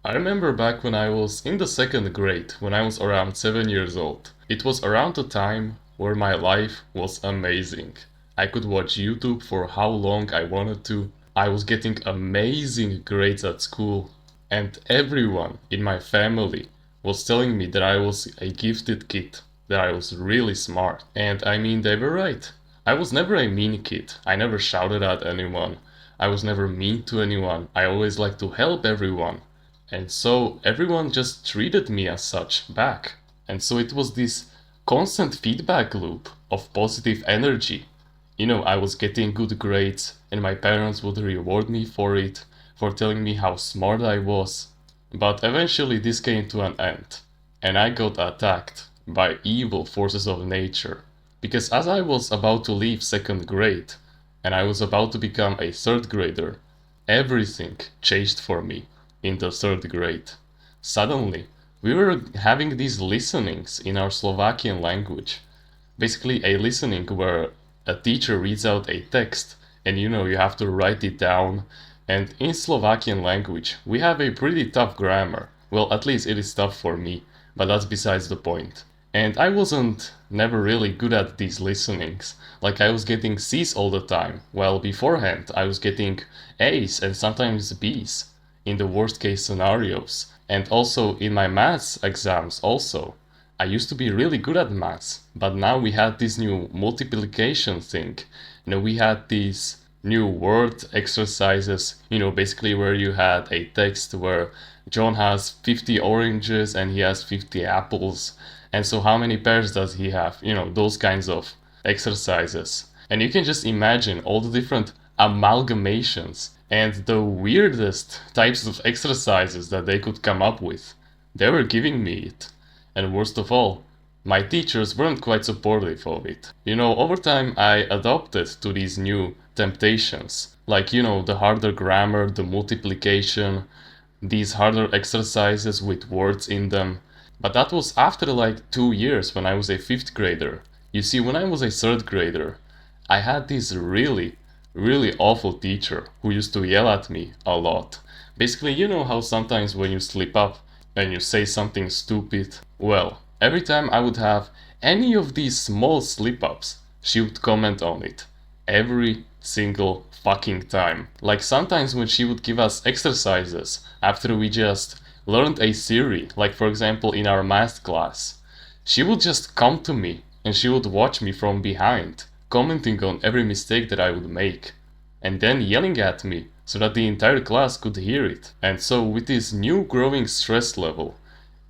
I remember back when I was in the second grade, when I was around 7 years old. It was around the time where my life was amazing. I could watch YouTube for how long I wanted to. I was getting amazing grades at school, and everyone in my family was telling me that I was a gifted kid, that I was really smart. And I mean, they were right. I was never a mean kid. I never shouted at anyone. I was never mean to anyone. I always liked to help everyone. And so everyone just treated me as such back. And so it was this constant feedback loop of positive energy. I was getting good grades, and my parents would reward me for it, for telling me how smart I was. But eventually this came to an end, and I got attacked by evil forces of nature. Because as I was about to leave second grade, and I was about to become a third grader, everything changed for me in the third grade. Suddenly, we were having these listenings in our Slovakian language. Basically, a listening where a teacher reads out a text and you have to write it down. And in Slovakian language, we have a pretty tough grammar. Well, at least it is tough for me, but that's besides the point. And I wasn't never really good at these listenings. Like I was getting C's all the time, while beforehand I was getting A's and sometimes B's in the worst case scenarios. And also in my maths exams also. I used to be really good at maths, but now we had this new multiplication thing. We had these new word exercises, basically where you had a text where John has 50 oranges and he has 50 apples. And so how many pairs does he have? Those kinds of exercises. And you can just imagine all the different amalgamations and the weirdest types of exercises that they could come up with. They were giving me it. And worst of all, my teachers weren't quite supportive of it. Over time I adopted to these new temptations. Like, the harder grammar, the multiplication, these harder exercises with words in them. But that was after like 2 years when I was a fifth grader. You see, when I was a third grader, I had this really, really awful teacher who used to yell at me a lot. Basically, you know how sometimes when you slip up and you say something stupid? Well, every time I would have any of these small slip-ups, she would comment on it. Every single fucking time. Like sometimes when she would give us exercises after we just learned a theory, like for example in our math class, she would just come to me and she would watch me from behind, commenting on every mistake that I would make, and then yelling at me so that the entire class could hear it. And so with this new growing stress level,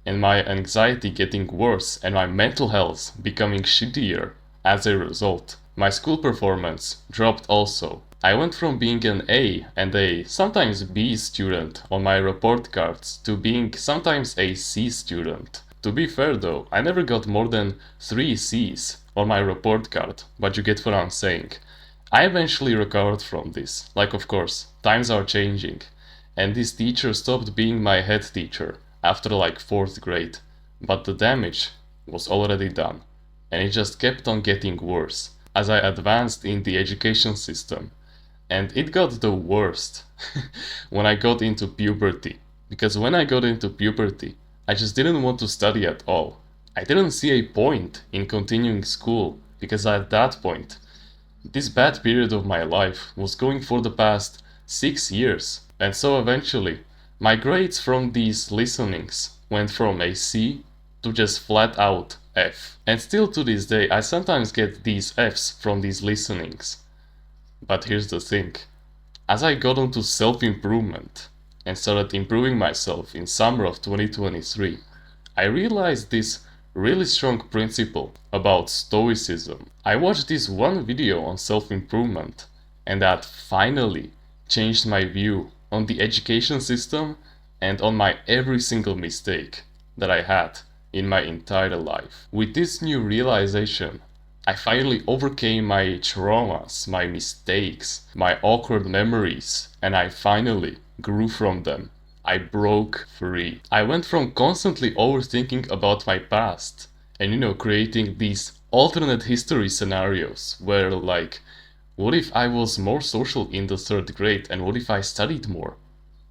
and my anxiety getting worse, and my mental health becoming shittier as a result, my school performance dropped also. I went from being an A and a sometimes B student on my report cards to being sometimes a C student. To be fair though, I never got more than 3 C's on my report card, but you get what I'm saying. I eventually recovered from this. Like, of course, times are changing, and this teacher stopped being my head teacher after like 4th grade, but the damage was already done, and it just kept on getting worse as I advanced in the education system. And it got the worst when I got into puberty, because when I got into puberty, I just didn't want to study at all. I didn't see a point in continuing school, because at that point, this bad period of my life was going for the past 6 years. And so eventually, my grades from these listenings went from a C to just flat out F. And still to this day, I sometimes get these Fs from these listenings. But here's the thing. As I got into self-improvement and started improving myself in summer of 2023, I realized this really strong principle about Stoicism. I watched this one video on self-improvement, and that finally changed my view on the education system and on my every single mistake that I had in my entire life. With this new realization, I finally overcame my traumas, my mistakes, my awkward memories, and I finally grew from them. I broke free. I went from constantly overthinking about my past and creating these alternate history scenarios where like, what if I was more social in the third grade and what if I studied more?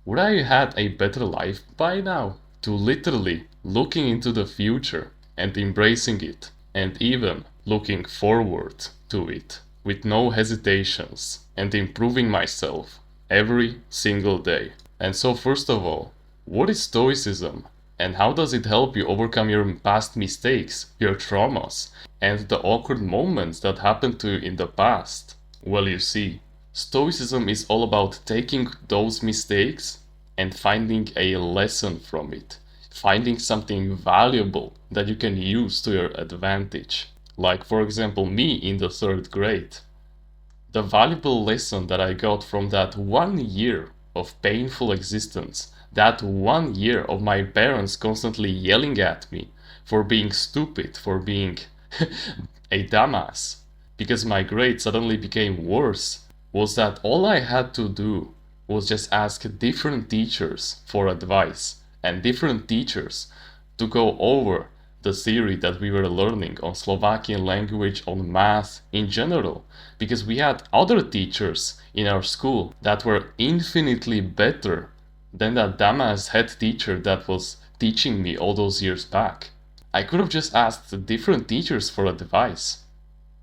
would I had a better life by now? To literally looking into the future and embracing it, and even looking forward to it with no hesitations and improving myself every single day. And so, first of all, what is Stoicism? And how does it help you overcome your past mistakes, your traumas, and the awkward moments that happened to you in the past? Well, you see, Stoicism is all about taking those mistakes and finding a lesson from it, finding something valuable that you can use to your advantage. Like, for example, me in the third grade. The valuable lesson that I got from that 1 year of painful existence, that 1 year of my parents constantly yelling at me for being stupid, for being a dumbass, because my grades suddenly became worse, was that all I had to do was just ask different teachers for advice and different teachers to go over the theory that we were learning on Slovakian language, on math in general, because we had other teachers in our school that were infinitely better than that dumbass head teacher that was teaching me all those years back. I could have just asked different teachers for advice,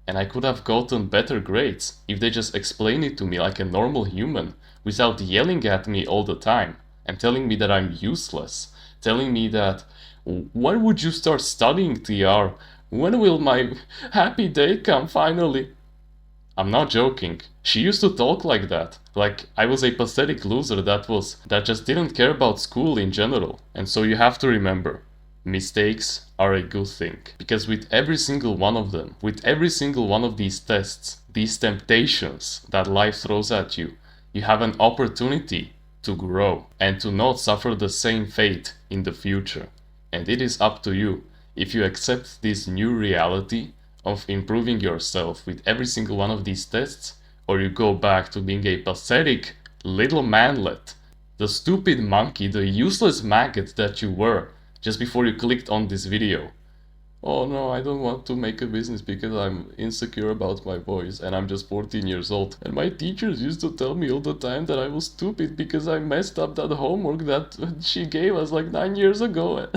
and I could have gotten better grades if they just explained it to me like a normal human without yelling at me all the time and telling me that I'm useless, telling me that when would you start studying, TR? When will my happy day come finally? I'm not joking. She used to talk like that. Like I was a pathetic loser that just didn't care about school in general. And so you have to remember, mistakes are a good thing. Because with every single one of them, with every single one of these tests, these temptations that life throws at you, you have an opportunity to grow and to not suffer the same fate in the future. And it is up to you if you accept this new reality of improving yourself with every single one of these tests, or you go back to being a pathetic little manlet, the stupid monkey, the useless maggot that you were just before you clicked on this video. Oh no, I don't want to make a business because I'm insecure about my voice and I'm just 14 years old. And my teachers used to tell me all the time that I was stupid because I messed up that homework that she gave us like 9 years ago.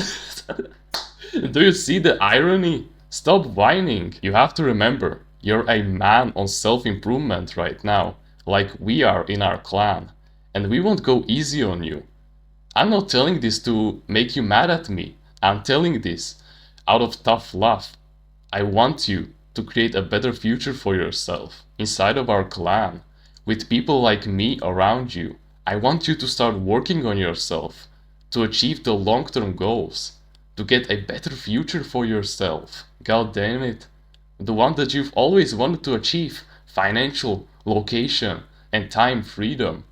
Do you see the irony? Stop whining. You have to remember, you're a man on self-improvement right now, like we are in our clan. And we won't go easy on you. I'm not telling this to make you mad at me. I'm telling this out of tough love. I want you to create a better future for yourself inside of our clan, with people like me around you. I want you to start working on yourself, to achieve the long-term goals, to get a better future for yourself. God damn it. The one that you've always wanted to achieve, financial, location, and time freedom,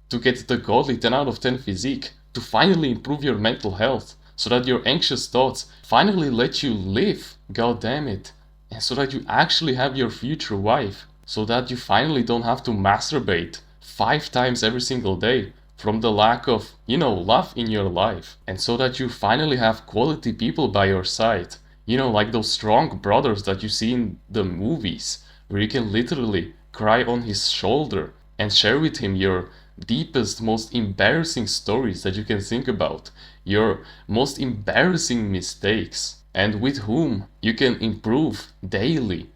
to get the godly 10 out of 10 physique, to finally improve your mental health, so that your anxious thoughts finally let you live, god damn it, and so that you actually have your future wife, so that you finally don't have to masturbate 5 times every single day from the lack of, love in your life, and so that you finally have quality people by your side, like those strong brothers that you see in the movies, where you can literally cry on his shoulder and share with him your deepest, most embarrassing stories that you can think about, your most embarrassing mistakes, and with whom you can improve daily,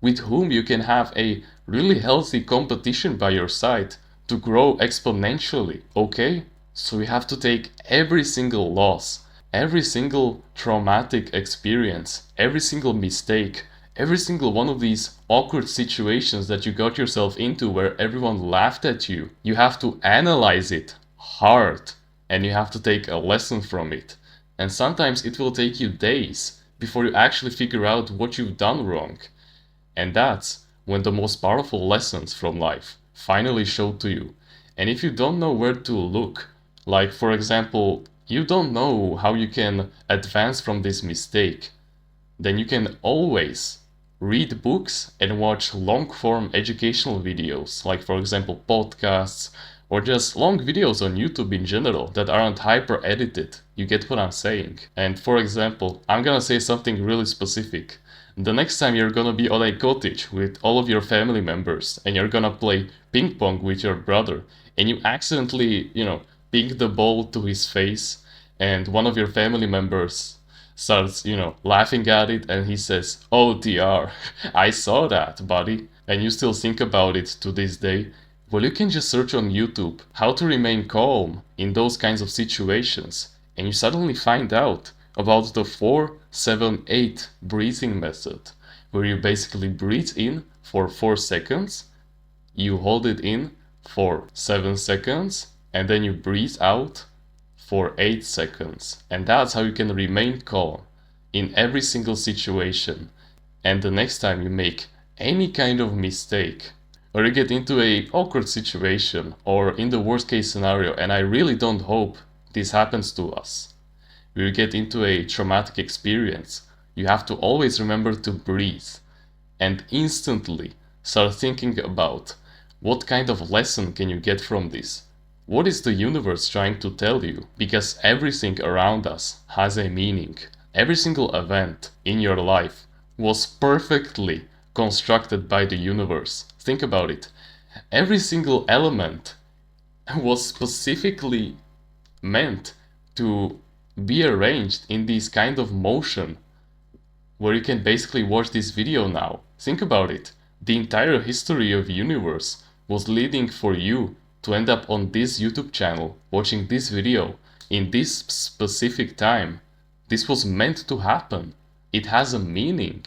with whom you can have a really healthy competition by your side to grow exponentially, okay? So you have to take every single loss, every single traumatic experience, every single mistake, every single one of these awkward situations that you got yourself into where everyone laughed at you. You have to analyze it hard and you have to take a lesson from it. And sometimes it will take you days before you actually figure out what you've done wrong. And that's when the most powerful lessons from life finally show to you. And if you don't know where to look, like for example, you don't know how you can advance from this mistake, then you can always read books and watch long-form educational videos, like for example podcasts, or just long videos on YouTube in general that aren't hyper-edited. You get what I'm saying? And for example, I'm gonna say something really specific. The next time you're gonna be on a cottage with all of your family members and you're gonna play ping pong with your brother and you accidentally, ping the ball to his face, and one of your family members starts, laughing at it, and he says, "Oh, TR, I saw that, buddy," and you still think about it to this day. Well, you can just search on YouTube how to remain calm in those kinds of situations, and you suddenly find out about the 4-7-8 breathing method, where you basically breathe in for 4 seconds, you hold it in for 7 seconds, and then you breathe out for 8 seconds. And that's how you can remain calm in every single situation. And the next time you make any kind of mistake, or you get into a awkward situation, or in the worst case scenario, and I really don't hope this happens to us, you get into a traumatic experience, you have to always remember to breathe and instantly start thinking about what kind of lesson can you get from this? What is the universe trying to tell you? Because everything around us has a meaning. Every single event in your life was perfectly constructed by the universe. Think about it. Every single element was specifically meant to be arranged in this kind of motion where you can basically watch this video now. Think about it. The entire history of universe was leading for you to end up on this YouTube channel watching this video in this specific time. This was meant to happen. It has a meaning.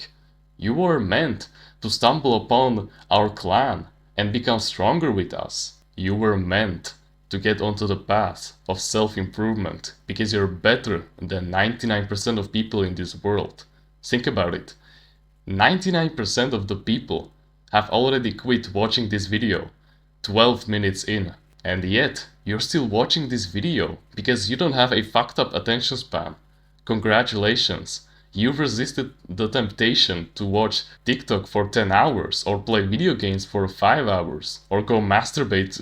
You were meant to stumble upon our clan and become stronger with us. You were meant to get onto the path of self-improvement because you're better than 99% of people in this world. Think about it. 99% of the people have already quit watching this video 12 minutes in. And yet, you're still watching this video because you don't have a fucked up attention span. Congratulations. You've resisted the temptation to watch TikTok for 10 hours or play video games for 5 hours or go masturbate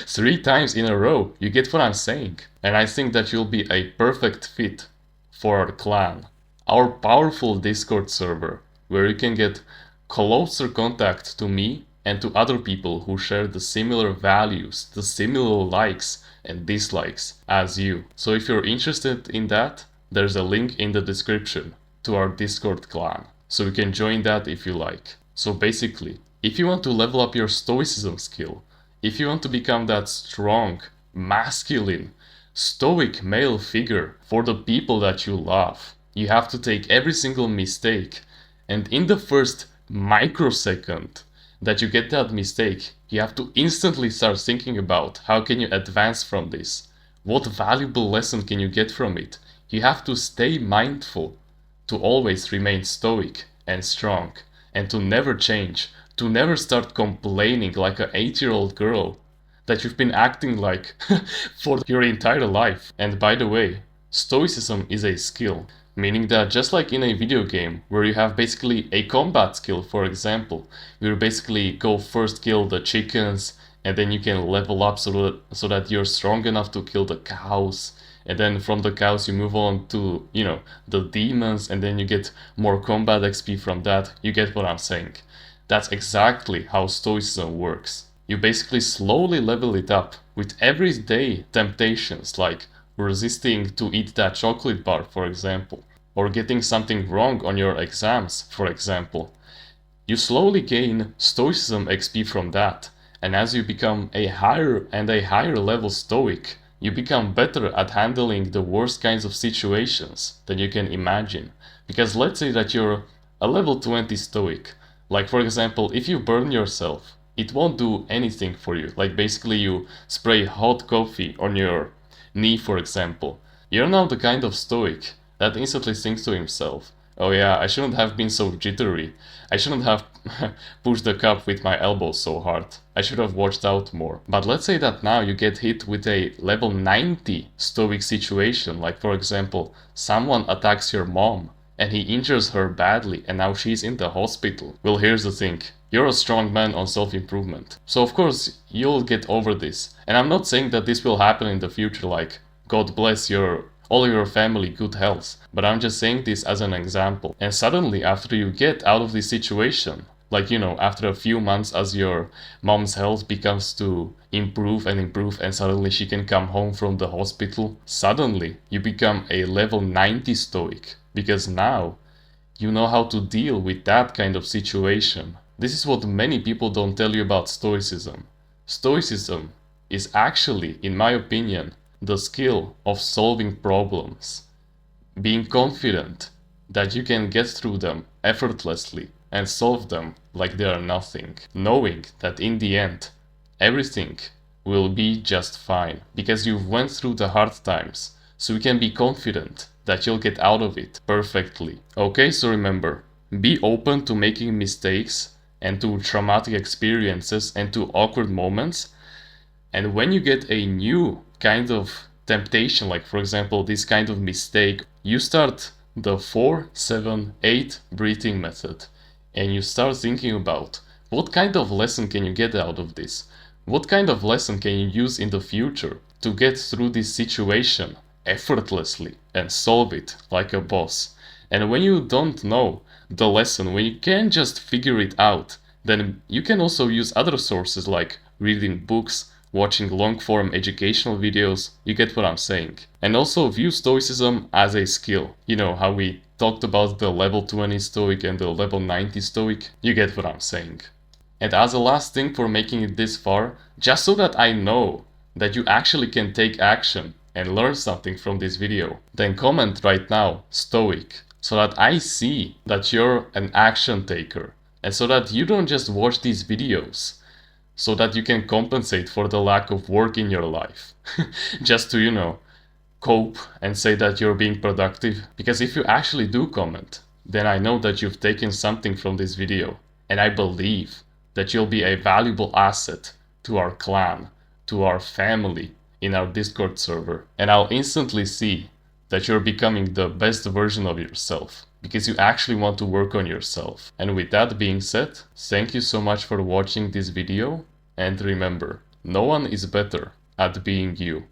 3 times in a row. You get what I'm saying? And I think that you'll be a perfect fit for our clan. Our powerful Discord server, where you can get closer contact to me and to other people who share the similar values, the similar likes and dislikes as you. So if you're interested in that, there's a link in the description to our Discord clan. So you can join that if you like. So basically, if you want to level up your stoicism skill, if you want to become that strong, masculine, stoic male figure for the people that you love, you have to take every single mistake, and in the first microsecond that you get that mistake, you have to instantly start thinking about how can you advance from this? What valuable lesson can you get from it? You have to stay mindful to always remain stoic and strong and to never change, to never start complaining like an 8-year-old girl that you've been acting like for your entire life. And by the way, stoicism is a skill. Meaning that just like in a video game where you have basically a combat skill, for example, you basically go first kill the chickens and then you can level up so that you're strong enough to kill the cows, and then from the cows you move on to, the demons, and then you get more combat XP from that. You get what I'm saying. That's exactly how stoicism works. You basically slowly level it up with everyday temptations like resisting to eat that chocolate bar, for example, or getting something wrong on your exams, for example. You slowly gain stoicism XP from that, and as you become a higher and a higher level stoic, you become better at handling the worst kinds of situations that you can imagine. Because let's say that you're a level 20 stoic, like for example, if you burn yourself, it won't do anything for you. Like basically you spray hot coffee on your knee, for example. You're now the kind of stoic that instantly thinks to himself, oh yeah, I shouldn't have been so jittery. I shouldn't have pushed the cup with my elbows so hard. I should have watched out more. But let's say that now you get hit with a level 90 stoic situation, like for example, someone attacks your mom and he injures her badly and now she's in the hospital. Well, here's the thing. You're a strong man on self-improvement. So of course you'll get over this. And I'm not saying that this will happen in the future, like God bless all your family good health. But I'm just saying this as an example. And suddenly after you get out of this situation, Like, after a few months, as your mom's health becomes to improve and improve, and suddenly she can come home from the hospital, suddenly you become a level 90 Stoic, because now you know how to deal with that kind of situation. This is what many people don't tell you about Stoicism. Stoicism is actually, in my opinion, the skill of solving problems, being confident that you can get through them effortlessly and solve them like they are nothing, knowing that in the end everything will be just fine because you've went through the hard times, so you can be confident that you'll get out of it perfectly. Okay, so remember, be open to making mistakes and to traumatic experiences and to awkward moments. And when you get a new kind of temptation, like for example, this kind of mistake, you start the 4-7-8 breathing method and you start thinking about what kind of lesson can you get out of this? What kind of lesson can you use in the future to get through this situation effortlessly and solve it like a boss? And when you don't know the lesson, when you can't just figure it out, then you can also use other sources like reading books, watching long-form educational videos. You get what I'm saying. And also view Stoicism as a skill. You know how we talked about the level 20 Stoic and the level 90 Stoic? You get what I'm saying. And as a last thing for making it this far, just so that I know that you actually can take action and learn something from this video, then comment right now Stoic, so that I see that you're an action taker, and so that you don't just watch these videos so that you can compensate for the lack of work in your life. Just to, cope and say that you're being productive. Because if you actually do comment, then I know that you've taken something from this video. And I believe that you'll be a valuable asset to our clan, to our family, in our Discord server. And I'll instantly see that you're becoming the best version of yourself, because you actually want to work on yourself. And with that being said, thank you so much for watching this video, and remember, no one is better at being you.